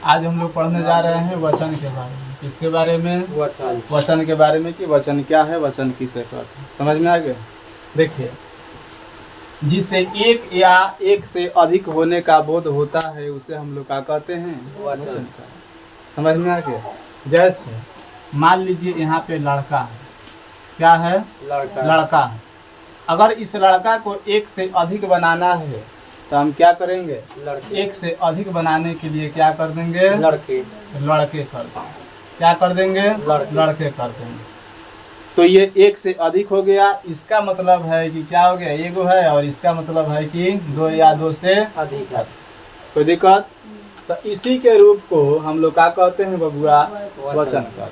आज हम लोग पढ़ने जा रहे हैं वचन के बारे में। किसके बारे में? वचन के बारे में कि वचन क्या है, वचन किसे कहते हैं। समझ में आ गया? देखिए, जिससे एक या एक से अधिक होने का बोध होता है उसे हम लोग क्या कहते हैं? वचन का। समझ में आ गया? जैसे मान लीजिए यहाँ पे लड़का है। क्या है? लड़का है। अगर इस लड़का को एक से अधिक बनाना है तो हम क्या करेंगे? एक से अधिक बनाने के लिए क्या कर देंगे? लड़के कर देंगे। क्या कर देंगे? लड़के कर देंगे। तो ये एक से अधिक हो गया। इसका मतलब है कि क्या हो गया? एगो है, और इसका मतलब है कि दो या दो से अधिक है। कोई दिक्कत? तो इसी के रूप को हम लोग क्या कहते हैं बबुआ? वचन कहते।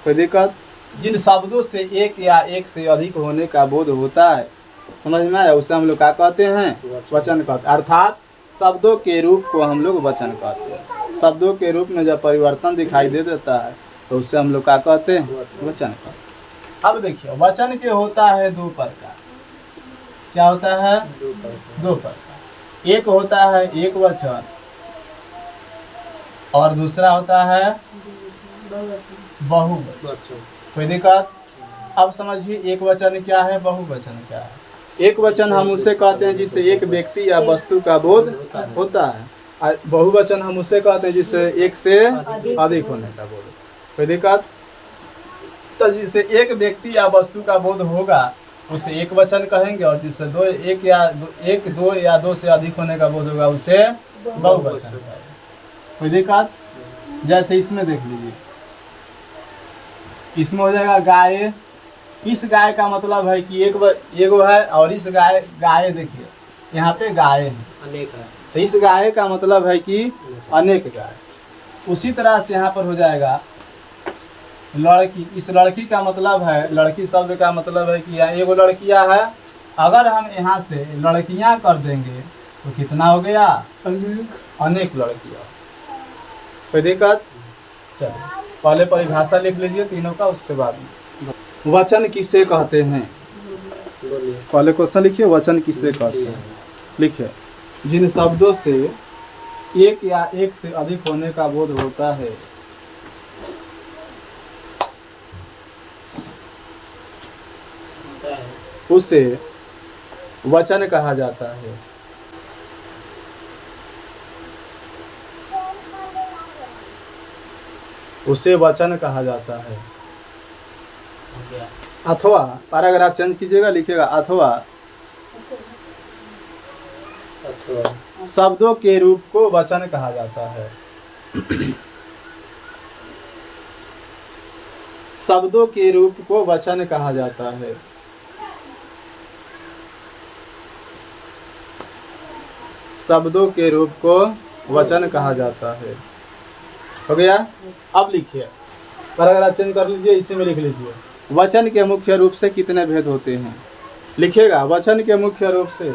कोई दिक्कत? जिन शब्दों से एक या एक से अधिक होने का बोध होता है, समझ में आया, उसे हम लोग क्या कहते हैं? वचन कहते हैं। अर्थात शब्दों के रूप को हम लोग वचन कहते हैं। शब्दों के रूप में जब परिवर्तन दिखाई दे देता है तो उससे हम लोग क्या कहते हैं? वचन कहते हैं। अब देखिए, वचन के होता है दो प्रकार। क्या होता है? दो प्रकार। एक होता है एक वचन और दूसरा होता है बहुवचन। कोई दिक्कत? अब समझिए, एक वचन क्या है, बहुवचन क्या है। एक वचन हम उसे कहते हैं जिससे एक व्यक्ति या वस्तु का बोध होता है, और बहुवचन हम उसे कहते हैं जिससे एक से अधिक होने का बोध। कोई दिक्कत? तो जिससे एक व्यक्ति या वस्तु का बोध होगा उसे एक वचन कहेंगे, और जिससे दो या दो से अधिक होने का बोध होगा उसे बहुवचन कहेंगे। कोई दिक्कत? जैसे इसमें देख लीजिए, इसमें हो जाएगा गाय। इस गाय का मतलब है कि एगो है, और इस गाय देखिए यहाँ पे गाय है, अनेक है। तो इस गाय का मतलब है कि अनेक गाय। उसी तरह से यहाँ पर हो जाएगा लड़की। इस लड़की का मतलब है, लड़की शब्द का मतलब है कि यहाँ एगो लड़कियाँ है। अगर हम यहाँ से लड़कियाँ कर देंगे तो कितना हो गया? अनेक लड़कियाँ। कोई दिक्कत? चलिए, पहले परिभाषा लिख लीजिए तीनों का, उसके बाद वचन किसे कहते हैं। पहले क्वेश्चन लिखिए, वचन किसे कहते हैं। लिखिए, जिन शब्दों से एक या एक से अधिक होने का बोध होता है उसे वचन कहा जाता है। उसे वचन कहा जाता है। अथवा पैराग्राफ चेंज कीजिएगा, लिखिएगा अथवा शब्दों के रूप को वचन कहा जाता है। शब्दों के रूप को वचन कहा जाता है। शब्दों के रूप को वचन कहा जाता है। हो गया? अब लिखिए, पैराग्राफ चेंज कर लीजिए, इसी में लिख लीजिए, वचन के मुख्य रूप से कितने भेद होते हैं। लिखिएगा, वचन के मुख्य रूप से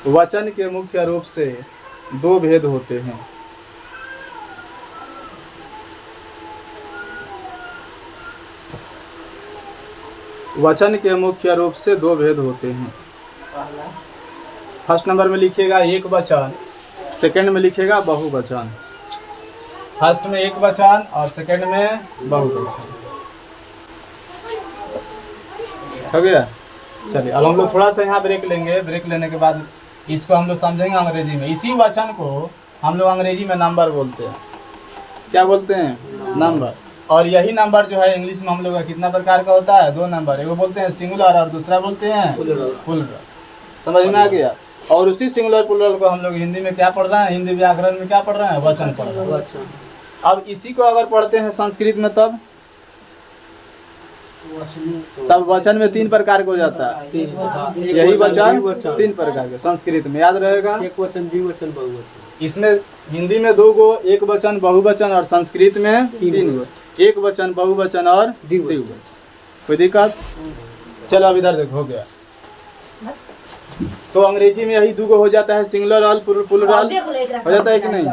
वचन के मुख्य रूप से दो भेद होते हैं। वचन के मुख्य रूप से दो भेद होते हैं। फर्स्ट नंबर में लिखिएगा एक वचन, सेकंड में लिखिएगा बहुवचन। फर्स्ट में एक वचन और सेकंड में बहुवचन। हो गया? चलिए, अब हम लोग थोड़ा सा यहाँ ब्रेक लेंगे। ब्रेक लेने के बाद इसको हम लोग समझेंगे अंग्रेजी में। इसी वचन को हम लोग अंग्रेजी में नंबर बोलते हैं। क्या बोलते हैं? नंबर। और यही नंबर जो है इंग्लिश में हम लोग का कितना प्रकार का होता है? दो नंबर। एगो बोलते हैं सिंगुलर और दूसरा बोलते हैं प्लूरल। समझ में आ गया? और उसी सिंगुलर प्लूरल को हम लोग हिंदी में क्या पढ़ रहे हैं? हिंदी व्याकरण में क्या पढ़ रहे हैं? वचन पढ़ रहे हैं। अब इसी को अगर पढ़ते हैं संस्कृत में तब वचन में तीन प्रकार का हो जाता है। यही वचन तीन प्रकार के संस्कृत में याद रहेगा। एक वचन, द्विवचन, बहुवचन। इसमें हिंदी में दो गो, एक वचन बहुवचन, और संस्कृत में तीन गो, एक वचन बहुवचन और द्विवचन। कोई दिक्कत? चलो, अब इधर देखो, हो गया। तो अंग्रेजी में यही दो गो हो जाता है, सिंगुलर और प्लूरल हो जाता है कि नहीं?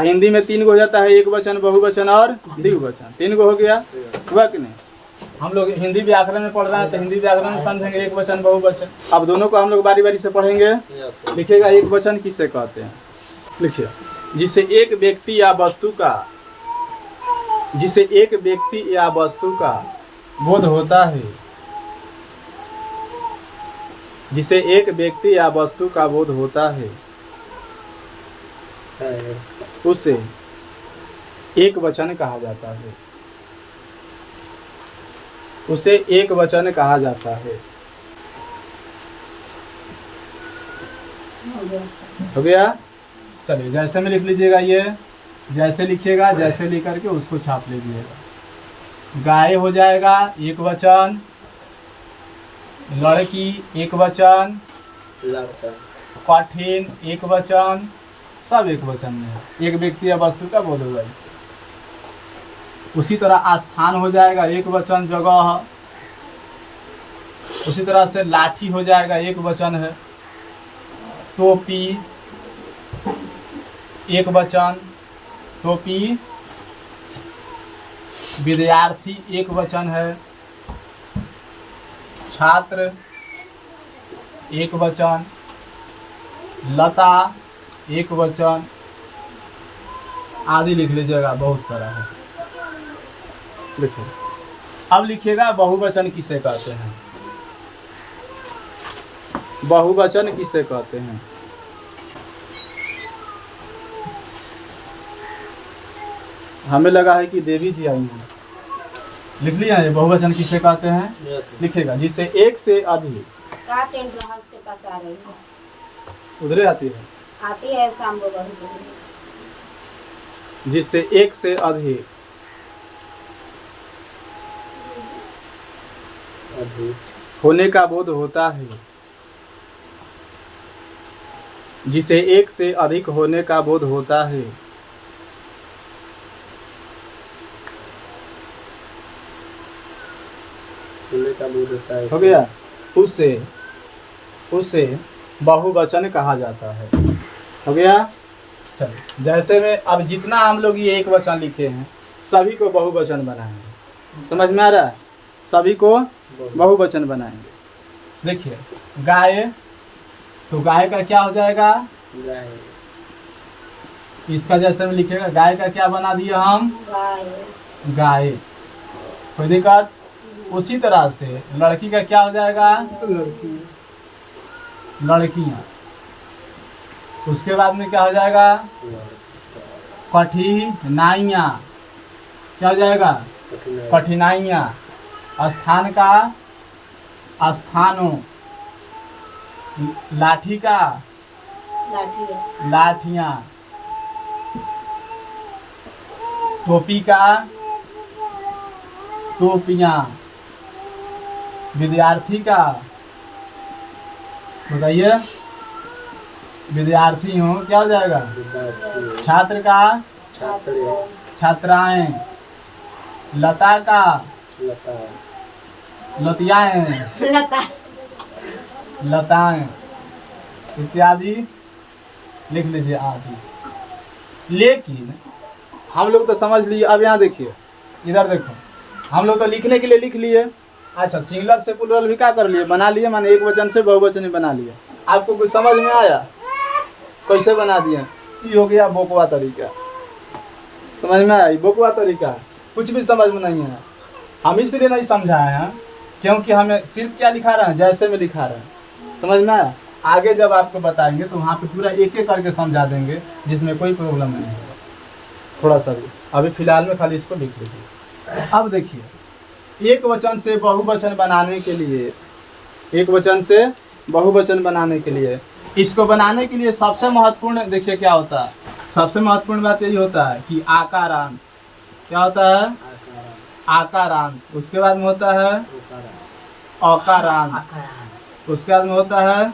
हिंदी में तीन गो हो जाता है, एक वचन बहुवचन और द्विवचन। तीन गो हो गया, हुआ कि नहीं? हम लोग हिंदी व्याकरण में पढ़ रहे हैं तो हिंदी व्याकरण में समझेंगे एक वचन बहुवचन। अब दोनों को हम लोग बारी बारी से पढ़ेंगे। लिखिएगा एक वचन किसे कहते हैं। लिखिए जिसे एक व्यक्ति या वस्तु का बोध होता है, जिसे एक व्यक्ति या वस्तु का बोध होता है उसे एक वचन कहा जाता है। उसे एक वचन कहा जाता है। हो गया। चलिए जैसे में लिख लीजिएगा, ये जैसे लिखिएगा, जैसे लिख करके उसको छाप लीजिएगा। गाय हो जाएगा एक वचन, लड़की एक वचन, कठिन एक वचन, सब एक वचन में है। एक व्यक्ति या वस्तु का बोध होगा इससे। उसी तरह स्थान हो जाएगा एक वचन जगह। उसी तरह से लाठी हो जाएगा एक वचन है। टोपी एक वचन, टोपी। विद्यार्थी एक वचन है। छात्र एक वचन, लता एक वचन आदि लिख लीजिएगा, बहुत सारा है। लिखो। अब लिखिएगा बहुवचन किसे कहते हैं। बहुवचन किसे कहते हैं। हमें लगा है कि देवी जी आई हैं। लिख लिया है बहुवचन किसे कहते हैं। लिखेगा जिससे एक से अधिक। का टेंट हाउस के पास आ रही है, उधरे आती है शाम को। जिससे एक से अधिक होने का बोध होता है। जिसे एक से अधिक होने का बोध होता है हो गया। उसे बहुवचन कहा जाता है। हो गया। चलिए जैसे में अब जितना हम लोग ये एक वचन लिखे हैं सभी को बहुवचन बनाएंगे। समझ में आ रहा है। सभी को बहुवचन बनाएंगे। देखिए गाय, तो गाय का क्या हो जाएगा। गाय। इसका जैसे में लिखेगा गाय का क्या बना दिया हम, गाय। कोई दिक्कत। उसी तरह से लड़की का क्या हो जाएगा, लड़कियां। उसके बाद में क्या हो जाएगा, कठिनाइयाँ। क्या हो जाएगा, कठिनाइयाँ। स्थान का स्थानों, लाठी का लाठियाँ, टोपी का टोपियाँ, विद्यार्थी का, बताइए विद्यार्थी हो क्या हो जाएगा, छात्र का छात्राएं, लता का लतियाएं, लताएं इत्यादि लिख लीजिए आदि। लेकिन हम लोग तो समझ लिए। अब यहाँ देखिए, इधर देखो, हम लोग तो लिखने के लिए लिख लिए। अच्छा सिंगुलर से प्लुरल भी क्या कर लिए, बना लिए। माने एक वचन से बहुवचन ही बना लिए। आपको कुछ समझ में आया कैसे बना दिए। ये हो गया बोकवा तरीका। समझ में आया बोकवा तरीका। कुछ भी समझ में नहीं है। हम इसलिए नहीं समझाए हैं क्योंकि हमें सिर्फ क्या लिखा रहे हैं, जैसे में लिखा रहे हैं। समझ में आया। आगे जब आपको बताएंगे तो वहाँ पे पूरा एक एक करके समझा देंगे, जिसमें कोई प्रॉब्लम नहीं है। थोड़ा सा भी अभी फिलहाल में खाली इसको लिख लीजिए। अब देखिए एक वचन से बहुवचन बनाने के लिए, एक वचन से बहुवचन बनाने के लिए, इसको बनाने के लिए सबसे महत्वपूर्ण देखिए क्या होता है। सबसे महत्वपूर्ण बात यही होता है कि आकारांत। क्या होता है, आकारांत। उसके बाद में होता है अकारांत। उसके बाद में होता है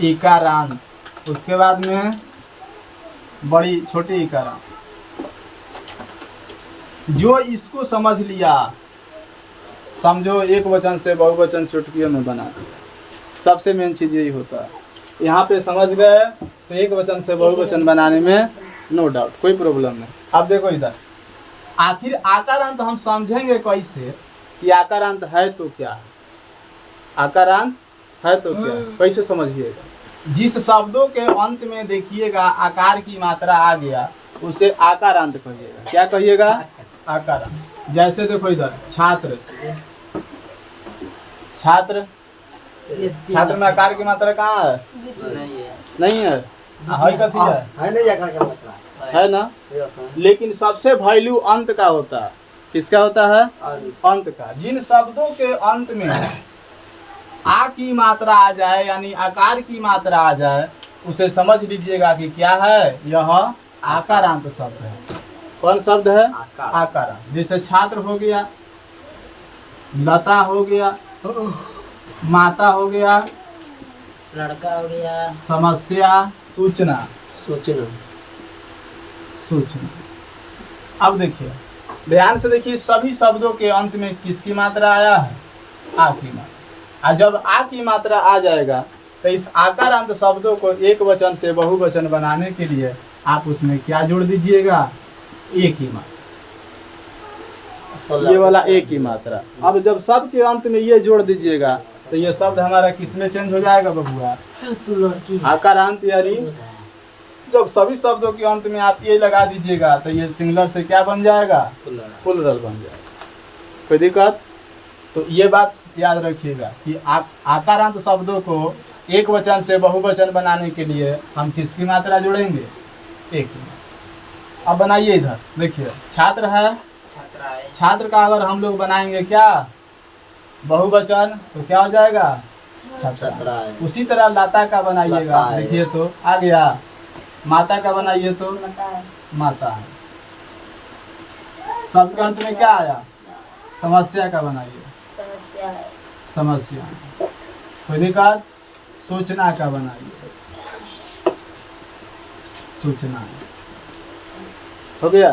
इकारांत। उसके बाद में बड़ी छोटी इकारांत। जो इसको समझ लिया, समझो एक वचन से बहुवचन चुटकियों में बना दिया। सबसे मेन चीज यही होता है। यहाँ पे समझ गए तो एक वचन से बहुवचन बनाने में नो डाउट कोई प्रॉब्लम नहीं। अब देखो इधर आखिर आकारांत हम समझेंगे कैसे कि आकारांत है तो क्या है, आकारांत है तो क्या है, कैसे समझिएगा। जिस शब्दों के अंत में देखिएगा आकार की मात्रा आ गया उसे आकारांत कहिएगा। क्या कहिएगा? आकारांत। जैसे देखो इधर छात्र, छात्र, छात्र में आकार की मात्रा कहाँ है? नहीं है। है कथी है? नहीं आकार का मतलब है ना। लेकिन सबसे वैल्यू अंत का होता है। किसका होता है? अंत का। जिन शब्दों के अंत में आ की मात्रा आ जाए यानी आकार की मात्रा आ जाए उसे समझ लीजिएगा कि क्या है, यह आकारांत शब्द है। कौन शब्द है? आकारांत। जैसे छात्र हो गया, लता हो गया, माता हो गया, लड़का हो गया, समस्या, सूचना, सूचना, सूचना। अब देखिए ध्यान से देखिए, सभी शब्दों के अंत में किसकी मात्रा आया है? आ की मात्रा। और जब आ की मात्रा आ जाएगा तो इस आकारांत शब्दों को एक वचन से बहुवचन बनाने के लिए आप उसमें क्या जोड़ दीजिएगा? एक ही मात्रा, ये वाला एक ही मात्रा। अब जब सब के अंत में ये जोड़ दीजिएगा तो ये शब्द हमारा किसमें चेंज हो जाएगा बबुआ? तू लड़की आकारांत। यानी जब सभी शब्दों के अंत में आप ये लगा दीजिएगा तो ये सिंगुलर से क्या बन जाएगा? प्लुरल बन जाएगा। कोई दिक्कत? तो ये बात याद रखिएगा कि आकारांत शब्दों को एक वचन से बहुवचन बनाने के लिए हम किसकी मात्रा जोड़ेंगे? एक ही। अब बनाइए इधर देखिए, छात्र है, छात्र का अगर हम लोग बनाएंगे क्या बहुवचन तो क्या हो जाएगा? छात्रा। उसी तरह लता का बनाइएगा, देखिए तो आ गया। माता का बनाइए तो माता है। सबके अंत में क्या आया? समस्या का बनाइए, समस्या। कोई दिक्कत? सूचना का बनाइए, सूचना। हो गया।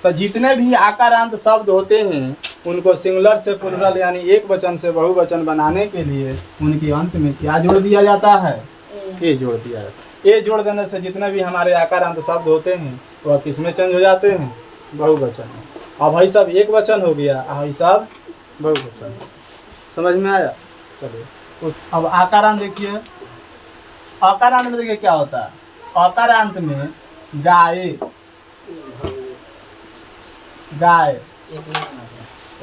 तो जितने भी आकारांत शब्द होते हैं उनको सिंगुलर से प्लुरल यानी एक वचन से बहुवचन बनाने के लिए उनके अंत में क्या जोड़ दिया जाता है? ए जोड़ दिया जाता है। ए जोड़ देने से जितने भी हमारे आकारांत शब्द होते हैं वह किस में चेंज हो जाते हैं? बहुवचन में। अब भाई सब एक वचन हो गया, भाई सब बहुवचन। समझ में आया? चलिए अब आकारांत देखिए। आकारांत में देखिए क्या होता है। आकारांत में गाय, गाय,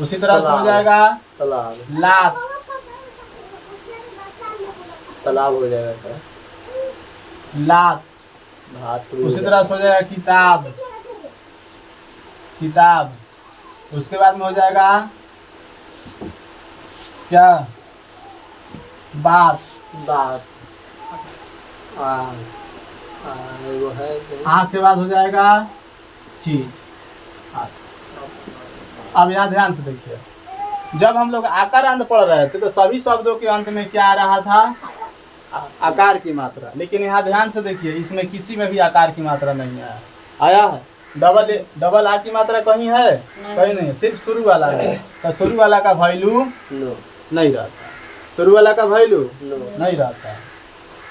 उसी तरह से हो जाएगा तालाब, लात, तालाब हो जाएगा सर, लात। धातु उसी तरह से हो जाएगा किताब, किताब। उसके बाद में हो जाएगा क्या? बात, बात। वो है आँख के बाद हो जाएगा चीज। अब यहाँ ध्यान से देखिए, जब हम लोग आकारांत पढ़ रहे थे तो सभी शब्दों के अंत में क्या आ रहा था? आकार की मात्रा। लेकिन यहाँ ध्यान से देखिए, इसमें किसी में भी आकार की मात्रा नहीं आया। आया है? डबल आ की मात्रा कहीं है? कहीं नहीं, सिर्फ शुरू वाला है। तो शुरू वाला का वैल्यू नहीं रहता, शुरू वाला का वैल्यू नहीं रहता।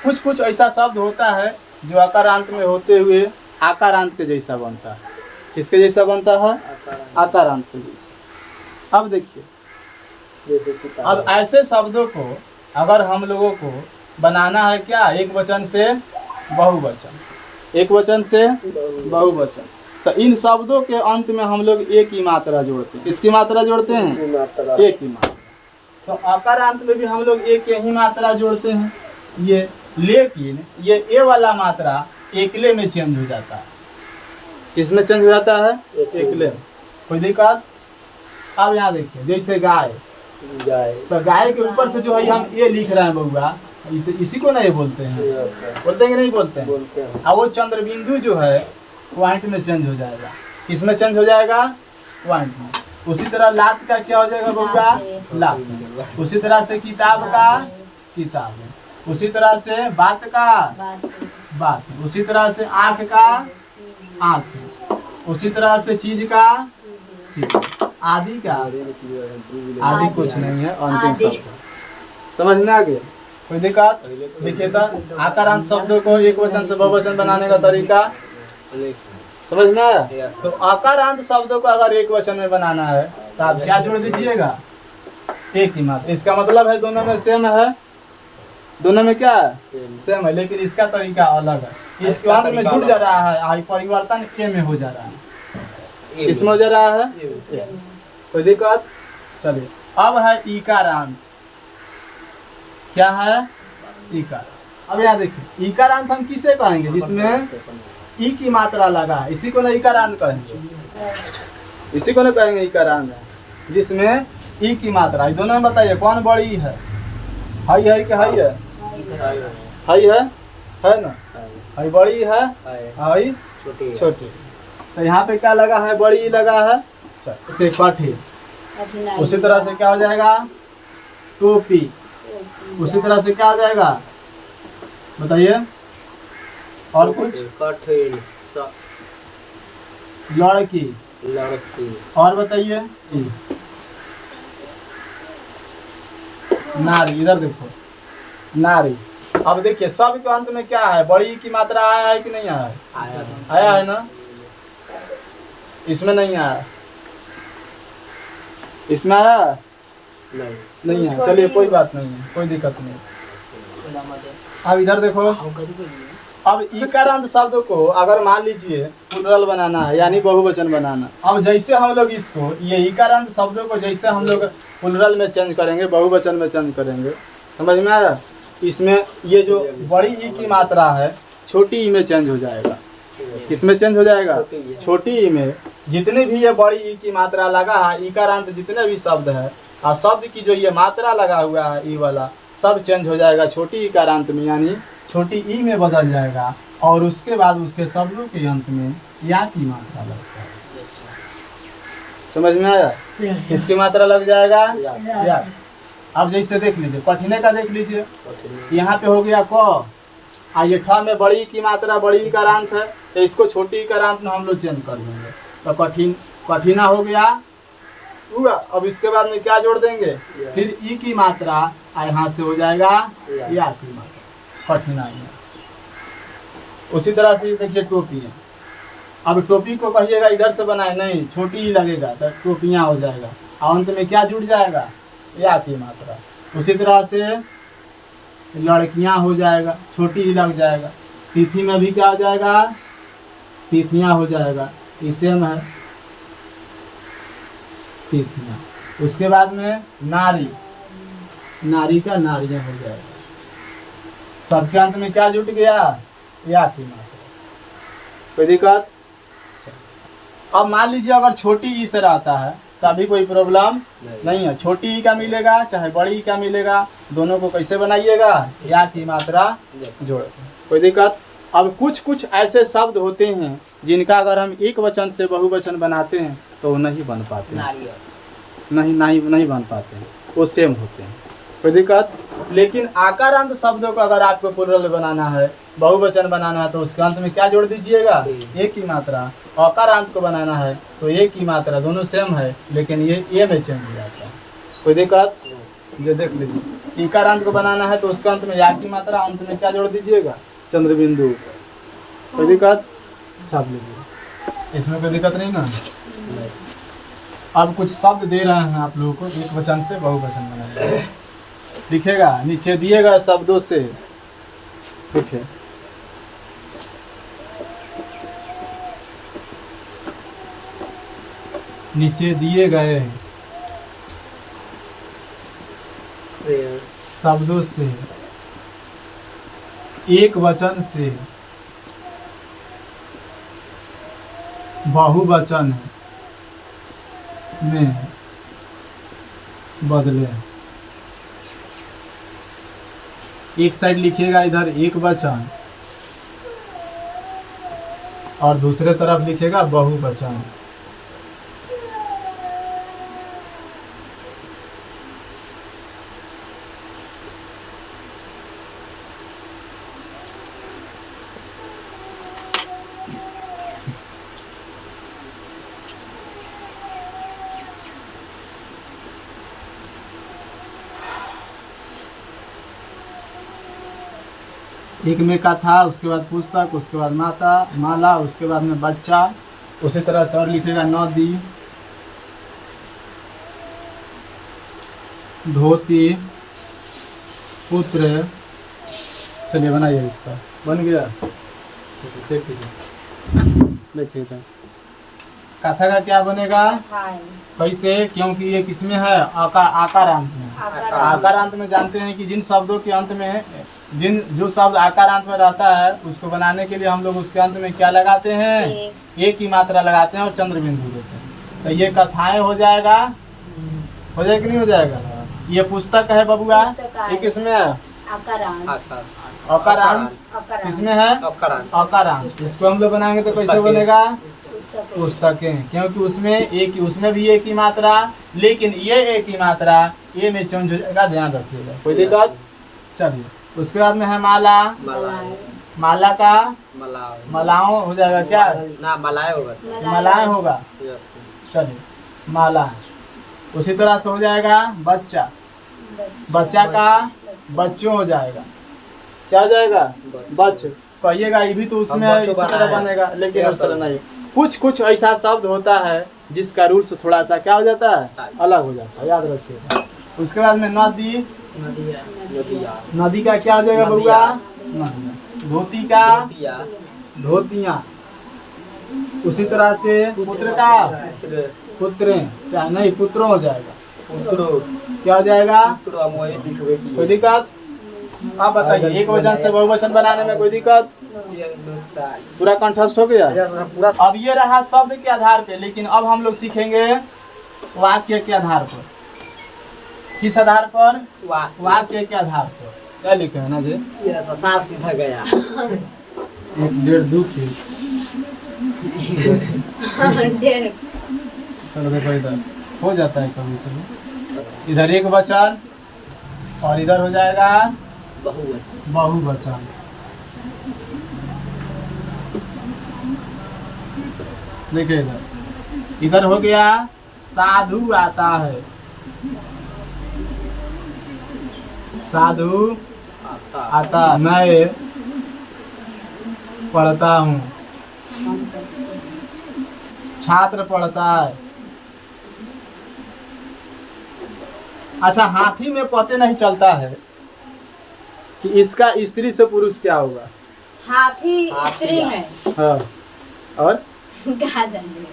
कुछ कुछ ऐसा शब्द होता है जो आकारांत में होते हुए आकारांत के जैसा बनता है। किसके जैसा बनता है? आकारांत के जैसा। अब देखिए, अब ऐसे शब्दों को अगर हम लोगों को बनाना है क्या? एक वचन से बहुवचन, एक वचन से बहुवचन। तो इन शब्दों के अंत में हम लोग एक ही मात्रा जोड़ते हैं। किसकी मात्रा जोड़ते हैं? एक ही मात्रा। तो आकारांत में भी हम लोग एक ही मात्रा जोड़ते हैं ये। लेकिन ये ए वाला मात्रा एकले में चेंज हो जाता है। किसमें चेंज हो जाता है? एकले। कोई दिक्कत? अब यहाँ देखिए, जैसे गाय, गाय, तो गाय के ऊपर से जो है हम ए लिख रहे हैं बउआ, इसी को नहीं बोलते हैं? बोलते हैं कि नहीं बोलते हैं? बोलते हैं। अब वो चंद्रबिंदु जो है पॉइंट में चेंज हो जाएगा। किसमें चेंज हो जाएगा? पॉइंट में। उसी तरह लात का क्या हो जाएगा बउआ? लात। उसी तरह से किताब का किताब। उसी तरह से बात का बात। उसी तरह से आँख का आँख। उसी तरह से चीज का चीज। आदि का आदि कुछ नहीं है, अंतिम शब्द। समझ में आ गया? कोई दिक्कत? देखिए तो आकारांत शब्दों को एक वचन से बहुवचन बनाने का तरीका समझ में आया? या। तो आकारांत शब्दों को अगर एक वचन में बनाना है तो आप क्या जोड़ दीजिएगा? एक ही मात्रा। इसका मतलब है दोनों में सेम है, दोनों में क्या है? सेम है, लेकिन इसका तरीका अलग है। इसके अंत में जुड़ जा रहा है, आई परिवर्तन ए में हो जा रहा है, इसमें हो जा रहा है। कोई दिक्कत? चलिए अब है ईकारांत। क्या है? ईकार। अब यहाँ देखिए ईकारांत हम किसे कहेंगे? जिसमें ई की मात्रा लगा है, इसी को ना ईकारांत कहेंगे, इसी को ना कहेंगे ईकारांत, जिसमें ई की मात्रा है। दोनों में बताइए कौन बड़ी है? हाई है कि हाई है? हाई है ना? हाई बड़ी है, हाई छोटी। तो यहाँ पे क्या लगा है? बड़ी लगा है, इसे कठिन। कठिनाई। उसी तरह से क्या हो जाएगा? टोपी। उसी तरह से क्या हो जाएगा? बताइए और कुछ? कठिन लड़की। लड़की। और बताइए? नारी। इधर देखो, नारी। अब देखिए सब के अंत में क्या है? बड़ी की मात्रा आया है कि नहीं आया है? आया है ना? इसमें नहीं आया, इसमें आया नहीं आया। चलिए कोई बात नहीं है, कोई दिक्कत नहीं। अब इधर देखो, अब ईकारांत शब्द को अगर मान लीजिए प्लुरल बनाना है यानी बहुवचन बनाना, अब जैसे हम लोग इसको ये ईकारांत शब्दों को जैसे हम लोग प्लुरल में चेंज करेंगे, बहुवचन में चेंज करेंगे, समझ में आया? इसमें ये जो बड़ी ई की मात्रा है छोटी ई में चेंज हो जाएगा। किसमें चेंज हो जाएगा? छोटी ई में। जितने भी ये बड़ी ई की मात्रा लगा है, ईकारांत जितने भी शब्द है और शब्द की जो ये मात्रा लगा हुआ है ई वाला, सब चेंज हो जाएगा छोटी ईकारांत में, यानी छोटी ई में बदल जाएगा। और उसके बाद उसके शब्दों के अंत में या की मात्रा लग जाएगा। समझ में आया? किसकी मात्रा लग जाएगा? या। अब जैसे देख लीजिए, कठिने का देख लीजिए, यहाँ पे हो गया क, ये ठ में बड़ी की मात्रा बड़ी ईकारांत है, तो इसको छोटी ईकारांत में हम लोग चेंज कर देंगे, तो कठिन कठिना हो गया हुआ। अब इसके बाद में क्या जोड़ देंगे? फिर ई की मात्रा यहाँ से हो जाएगा या की मात्रा, कठिनाई में। उसी तरह से देखिए टोपी है। अब टोपी को कहिएगा इधर से बनाए, नहीं, छोटी ही लगेगा तो टोपियाँ हो जाएगा, और अंत में क्या जुड़ जाएगा? या की मात्रा। उसी तरह से लड़कियां हो जाएगा, छोटी ही लग जाएगा। तिथि में भी क्या हो जाएगा? तिथियां हो जाएगा, इसे में है तिथियां। उसके बाद में नारी, नारी का नारियां हो जाएगा। सबके अंत में क्या जुट गया? या की मात्रा। कोई दिक्कत? अब मान लीजिए अगर छोटी ई से रहता है तभी कोई प्रॉब्लम नहीं है, छोटी ई का मिलेगा चाहे बड़ी ई का मिलेगा, दोनों को कैसे बनाइएगा? या की मात्रा जोड़। कोई दिक्कत? अब कुछ कुछ ऐसे शब्द होते हैं जिनका अगर हम एक वचन से बहुवचन बनाते हैं तो वो नहीं बन पाते हैं, नहीं बन पाते हैं, वो सेम होते हैं। कोई दिक्कत? लेकिन आकारांत शब्दों को अगर आपको प्लुरल बनाना है, बहुवचन बनाना है, तो उसके अंत में क्या जोड़ दीजिएगा? एक की मात्रा। अकारांत को बनाना है तो एक की मात्रा, दोनों सेम है लेकिन ये ए में चेंज हो जाता है। कोई दिक्कत? जो देख लीजिए, इकारांत को बनाना है तो उसके अंत में या की मात्रा, अंत में क्या जोड़ दीजिएगा? चंद्र बिंदु। कोई दिक्कत? छाप लीजिए, इसमें कोई दिक्कत नहीं ना। अब कुछ शब्द दे रहे हैं आप लोगों को, एक वचन से बहुवचन बनाना लिखेगा, नीचे दिएगा शब्दों से। ठीक है, नीचे दिए गए शब्दों से एक वचन से बहुवचन में बदले। एक साइड लिखिएगा इधर एक वचन और दूसरे तरफ लिखेगा बहुवचन। एक में कथा, उसके बाद पुस्तक, उसके बाद माता माला, उसके बाद में बच्चा, उसी तरह से और लिखेगा नदी, धोती, पुत्र। चलिए बनाइए इसका, बन गया। चलिए चेक कीजिए, देखिए इधर कथा का क्या बनेगा, हाय कैसे, क्योंकि ये किसमें है, आकारांत में। आकारांत में जानते हैं कि जिन शब्दों के अंत में जो शब्द आकारांत में रहता है उसको बनाने के लिए हम लोग उसके अंत में क्या लगाते हैं, एक की मात्रा लगाते हैं और चंद्र बिंदु देते हैं। तो ये कथाएं हो जाएगा, हो जाएगा कि नहीं हो जाएगा। ये पुस्तक है बबुआ, ये किसमें है, आकारांत। अकारांत किसमें है, अकारांत। इसको हम लोग बनाएंगे तो कैसे बनेगा, पुस्तकें, क्योंकि उसमें भी एक ही मात्रा, लेकिन ये एक ही मात्रा ये में चेंज हो जाएगा, ध्यान रखिएगा, कोई दिक्कत। चलिए उसके बाद में है माला, माला का मलाओं हो जाएगा, क्या ना मलाए होगा, मलाएं होगा। चलिए माला। उसी तरह से हो जाएगा बच्चा, बच्चा का बच्चों हो जाएगा, क्या हो जाएगा, बच्च। कहिएगा ये भी तो उसमें इसी तरह बनेगा, लेकिन उस तरह नहीं। कुछ ऐसा शब्द होता है जिसका रूल्स थोड़ा सा क्या हो जाता है, अलग हो जाता है, याद रखिएगा। उसके बाद में नदी, नदी का क्या हो जाएगा बउआ, धोती का धोतियाँ। उसी तरह से पुत्र का पुत्रें, चाहे नहीं पुत्रों हो जाएगा, क्या हो जाएगा, कोई दिक्कत। आप बताइए एक वचन से बहुवचन बनाने में कोई दिक्कत, पूरा कंठस्थ हो गया। अब ये रहा शब्द के आधार पे, लेकिन अब हम लोग सीखेंगे वाक्य के आधार पर। किस आधार पर, वाक्य के आधार पर। क्या लिखे है ना जी, साफ सीधा गया, 1 1.5 2 3। चलो देखो इधर हो जाता है कभी कभी, इधर एक वचन और इधर हो जाएगा बहुवचन। देखिए इधर हो गया साधु आता है, साधु आता, मैं पढ़ता हूँ, छात्र पढ़ता है। अच्छा, हाथी में पते नहीं चलता है कि इसका स्त्री से पुरुष क्या होगा। हाथी स्त्री है, हाँ, और कहा जाएंगे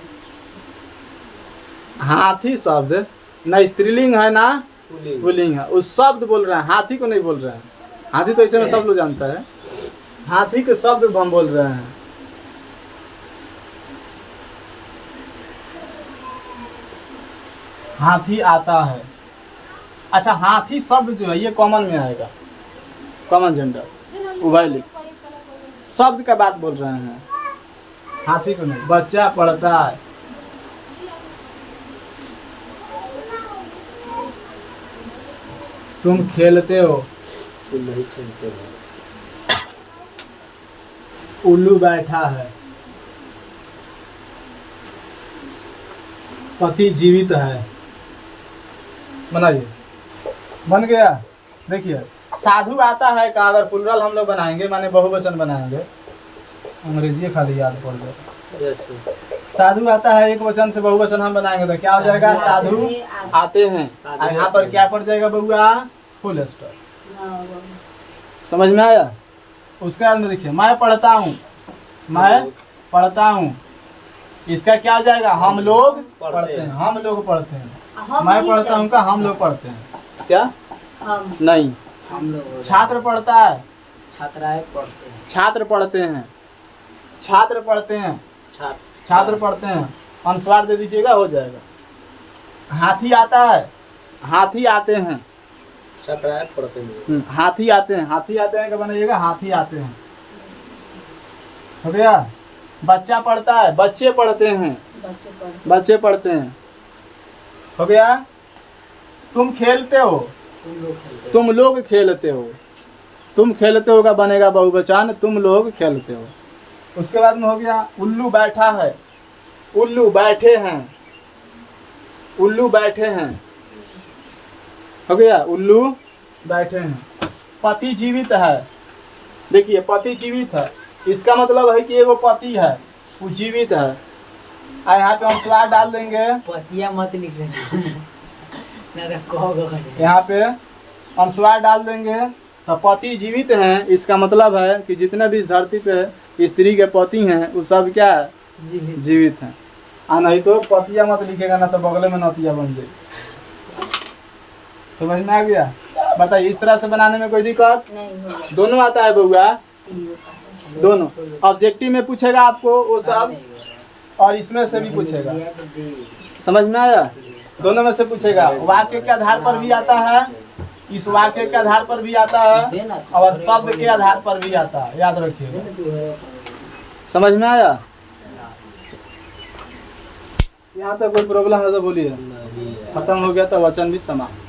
हाथी शब्द न स्त्रीलिंग है ना पुल्लिंग है, उस शब्द बोल रहे हैं, हाथी को नहीं बोल रहे हैं। हाथी तो ऐसे में सब लोग जानता है, हाथी के शब्द हम बोल रहे हैं। हाथी आता है। अच्छा, हाथी शब्द जो है ये कॉमन में आएगा, कॉमन जेंडर उभयलिंग शब्द का बात बोल रहे हैं, हाथी को नहीं। बच्चा पढ़ता है, तुम खेलते हो, तुम नहीं खेलते हो। उल्लू बैठा है, पति जीवित है। बनाइए, बन गया। देखिए साधु आता है का अगर प्लुरल हम लोग बनाएंगे, माने बहुवचन बनाएंगे, अंग्रेजी खाली याद पड़ जाए। साधु आता है एक वचन से बहुवचन हम बनाएंगे तो क्या हो जाएगा, साधु आते हैं। यहाँ पर क्या पड़ जाएगा बउआ, फुल स्टॉप। समझ में आया। उसके बाद में देखिए मैं पढ़ता हूँ, मैं पढ़ता हूँ, इसका क्या हो जाएगा, हम लोग पढ़ते हैं, हम लोग पढ़ते हैं। मैं पढ़ता हूँ का हम लोग पढ़ते हैं, क्या नहीं, छात्र पढ़ता है, छात्राएं पढ़ते हैं, छात्र पढ़ते हैं, छात्र पढ़ते हैं, छात्र छात्र पढ़ते हैं। अनुस्वार दे दीजिएगा, हो जाएगा। हाथी आता है, हाथी आते हैं, छात्राएं पढ़ते हैं। हाथी आते हैं, हाथी आते हैं क्या बनाइएगा, हाथी आते हैं। हो गया। बच्चा पढ़ता है, बच्चे पढ़ते हैं, बच्चे पढ़ते हैं। हो गया। तुम खेलते हो, तुम लोग खेलते हो, तुम खेलते हो का बनेगा बहुवचन, तुम लोग खेलते हो। उसके बाद में हो गया उल्लू बैठा है, उल्लू बैठे हैं, उल्लू बैठे हैं। हो गया, उल्लू बैठे हैं। पति जीवित है, देखिए पति जीवित है, इसका मतलब है कि एगो पति है, वो जीवित है। और यहाँ पे अनुस्वार डाल देंगे, पतिया मत लिख देना ना तो कहोगे यहाँ पे अनुस्वार डाल देंगे तो पति जीवित हैं, इसका मतलब है कि जितने भी इस धरती पे स्त्री के पति हैं वो सब क्या है, जीवित हैं। नहीं तो पतिया मत लिखेगा ना तो बगले में नतिया बन जाए। समझ में आ गया? बताइए इस तरह से बनाने में कोई दिक्कत नहीं होगा। दोनों आता है बउआ, नहीं होता है। दोनों ऑब्जेक्टिव में पूछेगा आपको वो सब और इसमें से भी पूछेगा। समझ में आया? दोनों में से पूछेगा। वाक्य के आधार पर भी आता है, इस वाक्य के आधार पर भी आता है और शब्द के आधार पर भी आता है, याद रखिएगा। समझ में आया? यहाँ तक कोई प्रॉब्लम है तो बोलिए। खत्म हो गया तो वचन भी समाप्त।